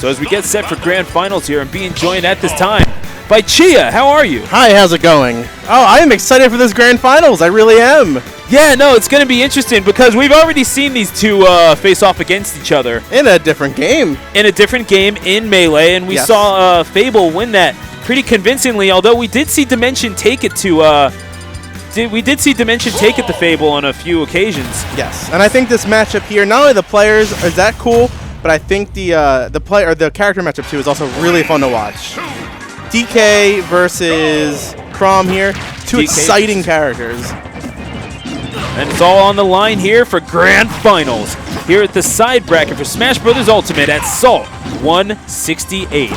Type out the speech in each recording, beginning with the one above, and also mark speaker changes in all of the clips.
Speaker 1: So as we get set for grand finals here, I'm being joined at this time by Chia. How are you?
Speaker 2: Hi, how's it going? Oh, I am excited for this grand finals. I really am.
Speaker 1: Yeah, no, it's going to be interesting because we've already seen these two face off against each other.
Speaker 2: In a different game.
Speaker 1: In a different game in Melee, and we saw Fable win that pretty convincingly, although we did see Dimension take it to Fable on a few occasions.
Speaker 2: Yes, and I think this matchup here, not only the players is that cool, but I think the character matchup too is also really fun to watch. DK versus Chrom here, two exciting characters.
Speaker 1: And it's all on the line here for grand finals here at the side bracket for Smash Bros. Ultimate at Salt 168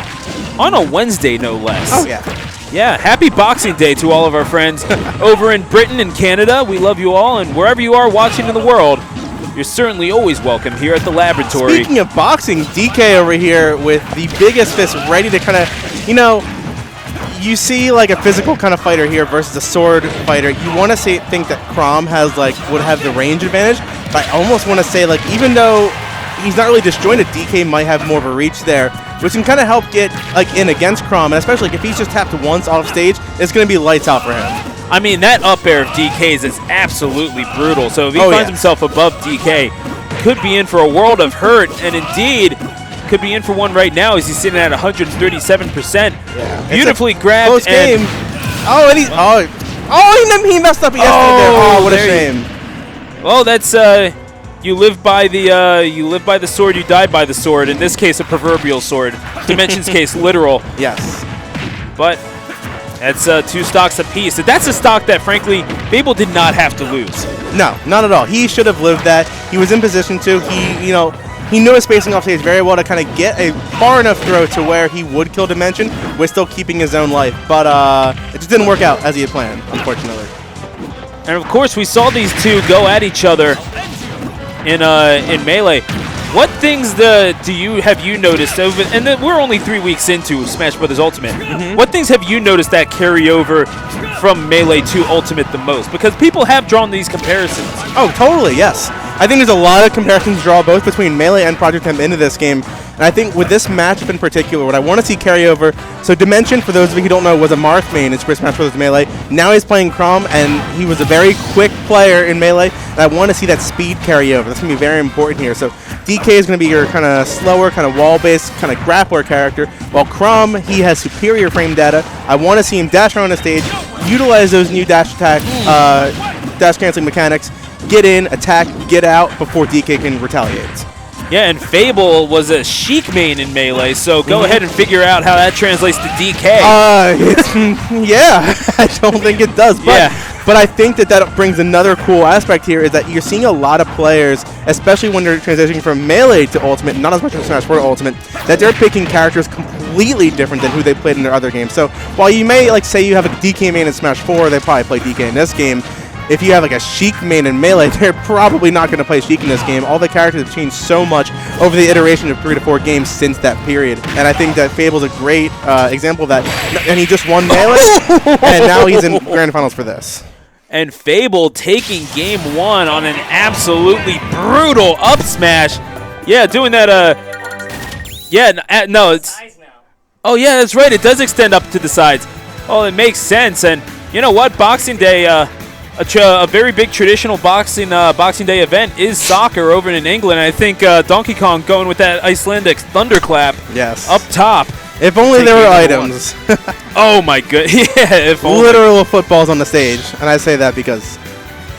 Speaker 1: on a Wednesday, no less.
Speaker 2: Oh yeah.
Speaker 1: Yeah, happy Boxing Day to all of our friends over in Britain and Canada. We love you all, and wherever you are watching in the world, you're certainly always welcome here at the laboratory.
Speaker 2: Speaking of boxing, DK over here with the biggest fist ready to kind of, you see like a physical kind of fighter here versus a sword fighter. You want to think that Chrom would have the range advantage, but I almost want to say even though he's not really disjointed, DK might have more of a reach there, which can kind of help get in against Chrom, and especially if he's just tapped once off stage, it's going to be lights out for him.
Speaker 1: I mean, that up air of DK's is absolutely brutal. So if he finds himself above DK, could be in for a world of hurt, and indeed could be in for one right now as he's sitting at 137%.
Speaker 2: Yeah.
Speaker 1: Beautifully grabbed.
Speaker 2: Close game. Oh, and he messed up yesterday. Oh, what a shame.
Speaker 1: Well, that's you live by the sword, you die by the sword. In this case, a proverbial sword. Dimension's case, literal.
Speaker 2: Yes.
Speaker 1: But that's 2 stocks apiece. That's a stock that, frankly, Fable did not have to lose.
Speaker 2: No, not at all. He should have lived that. He was in position to. He knew his spacing off stage very well to kind of get a far enough throw to where he would kill Dimension with still keeping his own life. But it just didn't work out as he had planned, unfortunately.
Speaker 1: And of course, we saw these two go at each other in Melee. What things have you noticed? And we're only 3 weeks into Smash Bros. Ultimate. Mm-hmm. What things have you noticed that carry over from Melee to Ultimate the most? Because people have drawn these comparisons.
Speaker 2: Oh, totally, yes. I think there's a lot of comparisons to draw both between Melee and Project M into this game. And I think with this matchup in particular, what I want to see carry over, so Dimension, for those of you who don't know, was a Marth main in Super Smash Bros. Melee. Now he's playing Chrom, and he was a very quick player in Melee, and I want to see that speed carry over. That's going to be very important here. So DK is going to be your kind of slower, kind of wall-based, kind of grappler character, while Chrom, he has superior frame data. I want to see him dash around the stage, utilize those new dash attack, dash canceling mechanics, get in, attack, get out before DK can retaliate.
Speaker 1: Yeah, and Fable was a Sheik main in Melee, so go ahead and figure out how that translates to DK.
Speaker 2: Yeah, I don't think it does. But I think that brings another cool aspect here is that you're seeing a lot of players, especially when they're transitioning from Melee to Ultimate, not as much as Smash Bros. Ultimate, that they're picking characters completely different than who they played in their other games. So while you may say you have a DK main in Smash 4, they probably play DK in this game. If you have a Sheik main in Melee, they're probably not going to play Sheik in this game. All the characters have changed so much over the iteration of 3 to 4 games since that period. And I think that Fable's a great example of that. And he just won Melee, and now he's in grand finals for this.
Speaker 1: And Fable taking game 1 on an absolutely brutal up smash. Yeah, doing that, no, it's... Oh, yeah, that's right. It does extend up to the sides. Oh, it makes sense. And you know what? Boxing Day... A very big traditional Boxing Day event is soccer over in England. I think Donkey Kong going with that Icelandic thunderclap.
Speaker 2: Yes.
Speaker 1: Up top.
Speaker 2: If only there were items.
Speaker 1: Oh my good. Yeah. If only.
Speaker 2: Literal footballs on the stage, and I say that because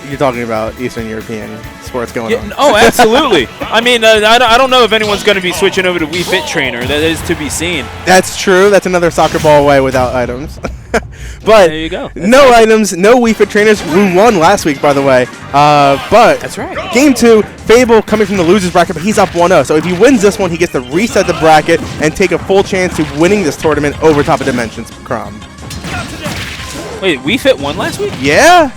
Speaker 2: you're talking about Eastern European sports going on.
Speaker 1: Oh, absolutely. I mean, I don't know if anyone's going to be switching over to Wii Fit Trainer. That is to be seen.
Speaker 2: That's true. That's another soccer ball away without items. But
Speaker 1: there you go.
Speaker 2: No items, no Wii Fit Trainers. We won last week, by the way. But
Speaker 1: that's right.
Speaker 2: Game 2, Fable coming from the losers bracket, but he's up 1-0. So if he wins this one, he gets to reset the bracket and take a full chance to winning this tournament over top of Dimensions Chrom.
Speaker 1: Wait, Wii Fit won last week?
Speaker 2: Yeah.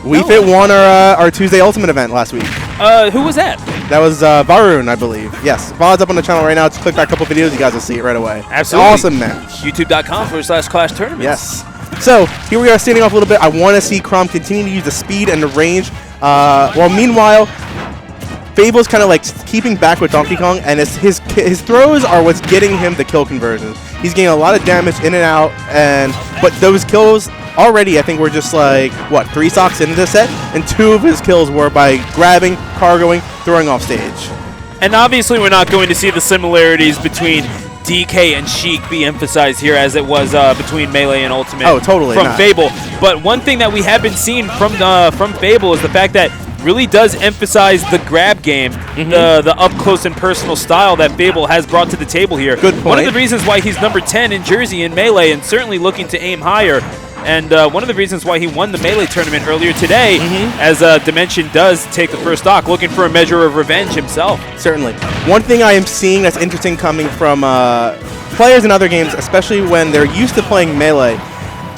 Speaker 2: Wii Fit won our Tuesday Ultimate event last week.
Speaker 1: Who was that?
Speaker 2: That was Varun, I believe. Yes. VOD's up on the channel right now. Just click back a couple videos. You guys will see it right away.
Speaker 1: Absolutely.
Speaker 2: Awesome match.
Speaker 1: YouTube.com/Clash Tournaments.
Speaker 2: Yes. So here we are standing off a little bit. I want to see Chrom continue to use the speed and the range. While meanwhile, Fable's kind of like keeping back with Donkey Kong, and his throws are what's getting him the kill conversions. He's getting a lot of damage in and out, but those kills already, I think, were just like, what, 3 stocks into the set, and 2 of his kills were by grabbing, cargoing, throwing off stage.
Speaker 1: And obviously we're not going to see the similarities between DK and Sheik be emphasized here as it was between Melee and Ultimate.
Speaker 2: Oh, totally
Speaker 1: from
Speaker 2: not.
Speaker 1: Fable. But one thing that we have been seeing from Fable is the fact that really does emphasize the grab game, the up close and personal style that Fable has brought to the table here.
Speaker 2: Good point.
Speaker 1: One of the reasons why he's number 10 in Jersey in Melee and certainly looking to aim higher. And one of the reasons why he won the Melee tournament earlier today, as Dimension does take the first stock, looking for a measure of revenge himself.
Speaker 2: Certainly. One thing I am seeing that's interesting coming from players in other games, especially when they're used to playing Melee,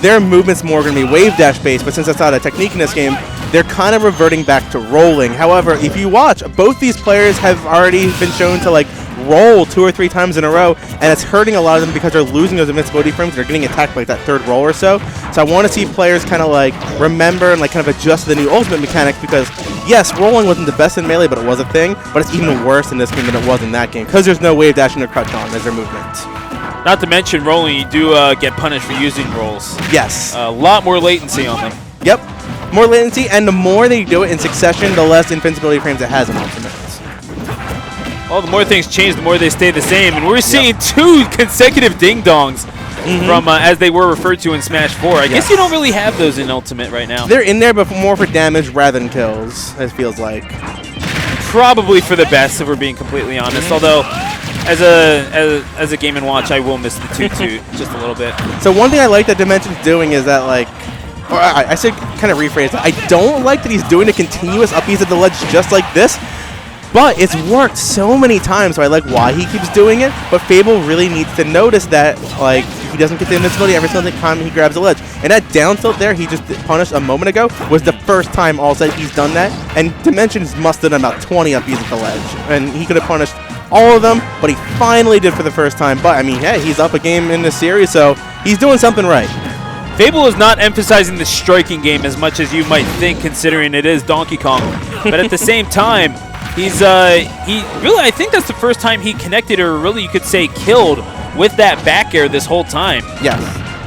Speaker 2: their movement's more going to be wave dash based, but since that's not a technique in this game, they're kind of reverting back to rolling. However, if you watch, both these players have already been shown to like roll 2 or 3 times in a row, and it's hurting a lot of them because they're losing those invincibility frames. They're getting attacked like that 3rd roll or so. So I want to see players kind of like remember and like kind of adjust to the new ultimate mechanics, because yes, rolling wasn't the best in Melee, but it was a thing. But it's even worse in this game than it was in that game because there's no wave dashing or crouch on as their movement.
Speaker 1: Not to mention rolling, you do get punished for using rolls.
Speaker 2: Yes.
Speaker 1: A lot more latency on them.
Speaker 2: Yep. More latency, and the more they do it in succession, the less invincibility frames it has in ultimate.
Speaker 1: Well, the more things change, the more they stay the same. And we're seeing 2 consecutive ding-dongs from, as they were referred to in Smash 4. I guess you don't really have those in Ultimate right now.
Speaker 2: They're in there, but more for damage rather than kills, it feels like.
Speaker 1: Probably for the best, if we're being completely honest. Although, as a Game & Watch, I will miss the toot-toot just a little bit.
Speaker 2: So one thing I like that Dimension's doing is that, like, or I should kind of rephrase it. I don't like that he's doing a continuous up B's at the ledge just like this, but it's worked so many times, so I like why he keeps doing it. But Fable really needs to notice that, like, he doesn't get the invincibility every single time he grabs a ledge. And that down tilt there he just punished a moment ago was the first time all said he's done that. And Dimensions must have done about 20 up B's at the ledge, and he could have punished all of them, but he finally did for the first time. But I mean, hey, he's up a game in this series, so he's doing something right.
Speaker 1: Fable is not emphasizing the striking game as much as you might think, considering it is Donkey Kong. But at the same time, he's he really, I think that's the first time he connected, or really you could say killed, with that back air this whole time.
Speaker 2: Yes.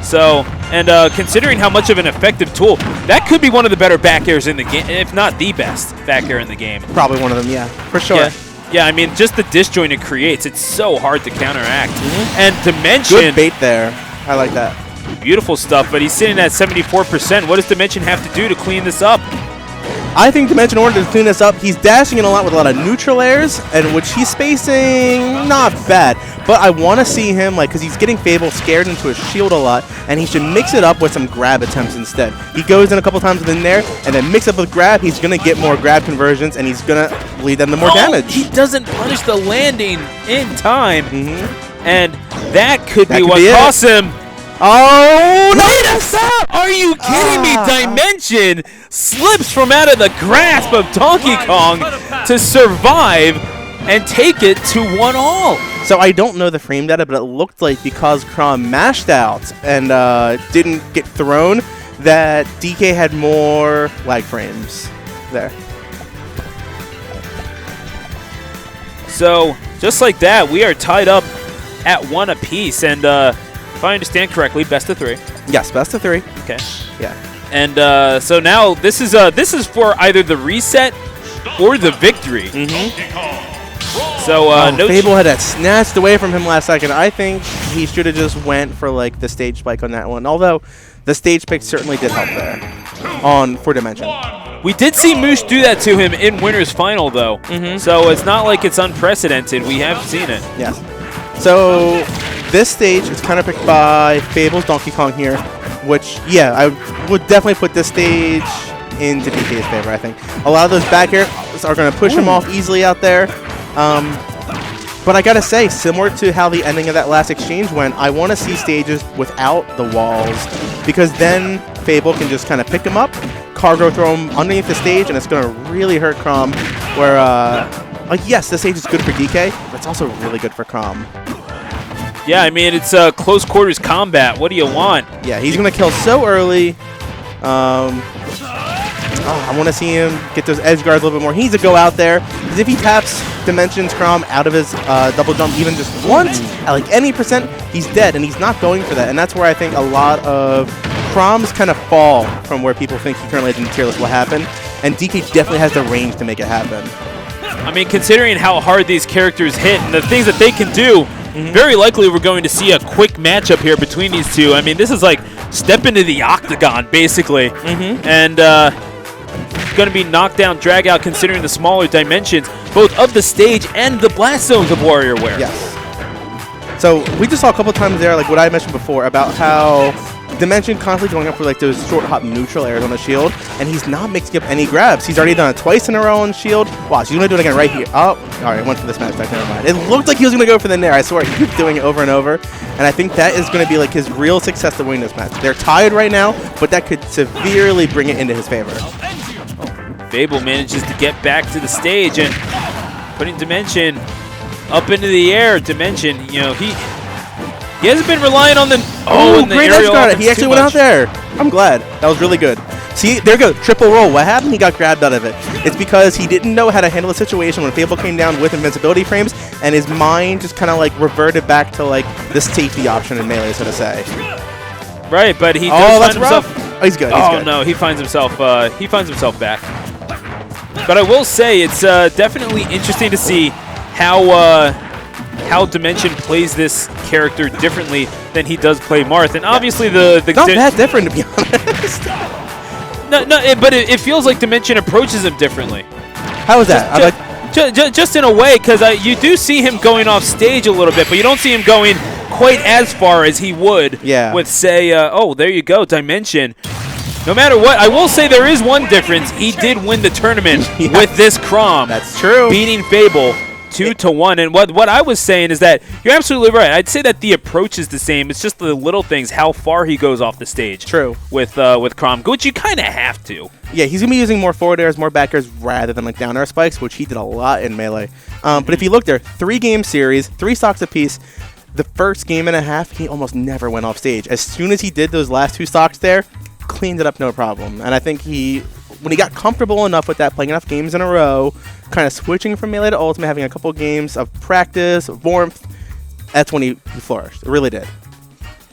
Speaker 1: So, and considering how much of an effective tool, that could be one of the better back airs in the game, if not the best back air in the game.
Speaker 2: Probably one of them, yeah, for sure.
Speaker 1: Yeah, I mean, just the disjoint it creates, it's so hard to counteract. And Dimension...
Speaker 2: Good bait there. I like that.
Speaker 1: Beautiful stuff, but he's sitting at 74%. What does Dimension have to do to clean this up?
Speaker 2: I think Dimension ordered to clean this up. He's dashing in a lot with a lot of neutral airs, and which he's spacing not bad. But I want to see him, like, because he's getting Fable scared into his shield a lot, and he should mix it up with some grab attempts instead. He goes in a couple times in there, and then mix up with grab. He's going to get more grab conversions, and he's going to lead them to more damage.
Speaker 1: He doesn't punish the landing in time, and that could be what costs him.
Speaker 2: Oh,
Speaker 1: no! Are you kidding me? Dimension slips from out of the grasp of Donkey Kong to survive and take it to 1-all.
Speaker 2: So I don't know the frame data, but it looked like because Chrom mashed out and didn't get thrown, that DK had more lag frames there.
Speaker 1: So just like that, we are tied up at 1 apiece, and if I understand correctly, best of 3.
Speaker 2: Yes, best of 3.
Speaker 1: Okay.
Speaker 2: Yeah.
Speaker 1: And so now this is for either the reset or the victory. So
Speaker 2: Fable had that snatched away from him last second. I think he should have just went for like the stage spike on that one. Although the stage pick certainly did help there for Dimension.
Speaker 1: We did see Moosh do that to him in Winners Final though. So it's not like it's unprecedented. We have seen it.
Speaker 2: Yes. So this stage is kind of picked by Fable's Donkey Kong here, which, yeah, I would definitely put this stage into DK's favor, I think. A lot of those back airs are going to push him off easily out there. But I got to say, similar to how the ending of that last exchange went, I want to see stages without the walls, because then Fable can just kind of pick him up, cargo throw him underneath the stage, and it's going to really hurt Chrom, where, like, yes, this stage is good for DK, but it's also really good for Chrom.
Speaker 1: Yeah, I mean, it's close quarters combat. What do you want?
Speaker 2: Yeah, he's going to kill so early. I want to see him get those edge guards a little bit more. He needs to go out there, because if he taps Dimension's Chrom out of his double jump even just once, at like any percent, he's dead, and he's not going for that. And that's where I think a lot of Chroms kind of fall from where people think he currently is in the tier list will happen. And DK definitely has the range to make it happen.
Speaker 1: I mean, considering how hard these characters hit and the things that they can do, very likely we're going to see a quick matchup here between these two. I mean, this is like step into the octagon, basically. And going to be knockdown, drag out, considering the smaller dimensions, both of the stage and the blast zones of WarriorWare.
Speaker 2: Yes. So we just saw a couple times there, like what I mentioned before, about how Dimension constantly going up for like those short hop neutral airs on the shield, and he's not mixing up any grabs. He's already done it twice in a row on shield. Watch, he's going to do it again right here. Oh, all right, went for the smash back, never mind. It looked like he was going to go for the nair. I swear, he keeps doing it over and over, and I think that is going to be like his real success to win this match. They're tied right now, but that could severely bring it into his favor.
Speaker 1: Fable manages to get back to the stage and putting Dimension up into the air. Dimension, you know, he hasn't been relying on the
Speaker 2: great edge guard. He actually went out there. I'm glad. That was really good. See, there you go. Triple roll. What happened? He got grabbed out of it. It's because he didn't know how to handle the situation when Fable came down with invincibility frames, and his mind just kind of like reverted back to like the safety option in Melee, so to say.
Speaker 1: Right, but he does find himself.
Speaker 2: Oh, he's good. He's good.
Speaker 1: No, he finds himself back. But I will say it's definitely interesting to see how Dimension plays this character differently than he does play Marth. And obviously the
Speaker 2: not that different, to be honest.
Speaker 1: But it feels like Dimension approaches him differently.
Speaker 2: How is that?
Speaker 1: Just in a way, because you do see him going off stage a little bit, but you don't see him going quite as far as he would with, say, oh, there you go, Dimension. No matter what, I will say there is one difference. He did win the tournament with this Chrom.
Speaker 2: That's true.
Speaker 1: Beating Fable 2-1. And what I was saying is that you're absolutely right. I'd say that the approach is the same. It's just the little things, how far he goes off the stage.
Speaker 2: True.
Speaker 1: With Chrom, which you kind of have to.
Speaker 2: Yeah, he's going to be using more forward airs, more back airs, rather than like down air spikes, which he did a lot in Melee. But if you look there, 3-game series, 3 stocks apiece. The first game and a half, he almost never went off stage. As soon as he did those last 2 stocks there, cleaned it up no problem. And I think when he got comfortable enough with that, playing enough games in a row, kind of switching from Melee to Ultimate, having a couple games of practice, of warmth, that's when he flourished. It really did.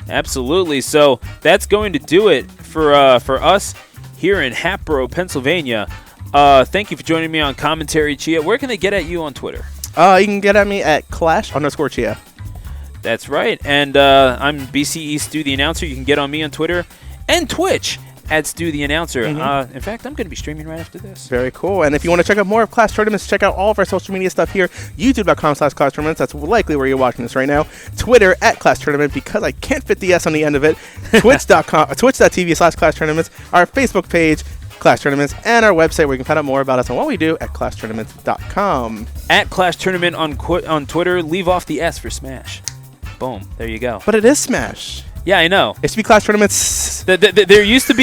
Speaker 1: Absolutely. So that's going to do it for us here in Hatboro, Pennsylvania. Thank you for joining me on Commentary, Chia. Where can they get at you on Twitter?
Speaker 2: You can get at me at Clash_Chia.
Speaker 1: That's right. And I'm BCE Stu the Announcer. You can get on me on Twitter and Twitch at Stu the Announcer. In fact, I'm going to be streaming right after this.
Speaker 2: Very cool. And if you want to check out more of Clash Tournaments, check out all of our social media stuff here. YouTube.com/Clash Tournaments. That's likely where you're watching this right now. Twitter at Clash Tournament, because I can't fit the S on the end of it. Twitch.tv/Clash Tournaments. Our Facebook page, Clash Tournaments, and our website where you can find out more about us and what we do at ClashTournaments.com.
Speaker 1: At Clash Tournament on Twitter. Leave off the S for Smash. Boom. There you go.
Speaker 2: But it is Smash.
Speaker 1: Yeah, I know.
Speaker 2: It should be Clash Tournaments.
Speaker 1: There used to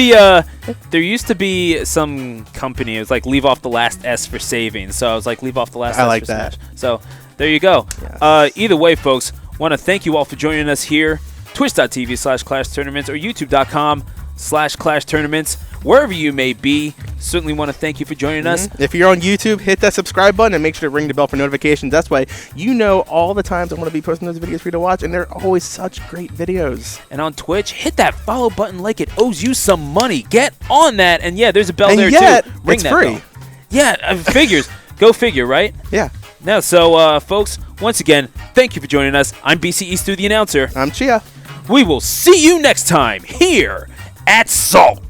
Speaker 1: be some company. It was like leave off the last S for saving. So I was like leave off the last S
Speaker 2: like
Speaker 1: for
Speaker 2: that.
Speaker 1: Smash. So there you go.
Speaker 2: Yes.
Speaker 1: Either way, folks, want to thank you all for joining us here. Twitch.tv/Clash Tournaments or YouTube.com/Clash Tournaments. Wherever you may be, certainly want to thank you for joining us.
Speaker 2: If you're on YouTube, hit that subscribe button and make sure to ring the bell for notifications. That's why you know all the times I'm going to be posting those videos for you to watch, and they're always such great videos.
Speaker 1: And on Twitch, hit that follow button like it owes you some money. Get on that. And yeah, there's a bell there too. Ring
Speaker 2: it's
Speaker 1: that
Speaker 2: free.
Speaker 1: Bell. Yeah, figures. Go figure, right?
Speaker 2: Yeah.
Speaker 1: Now, so folks, once again, thank you for joining us. I'm BCE Stu the Announcer.
Speaker 2: I'm Chia.
Speaker 1: We will see you next time here at Salt.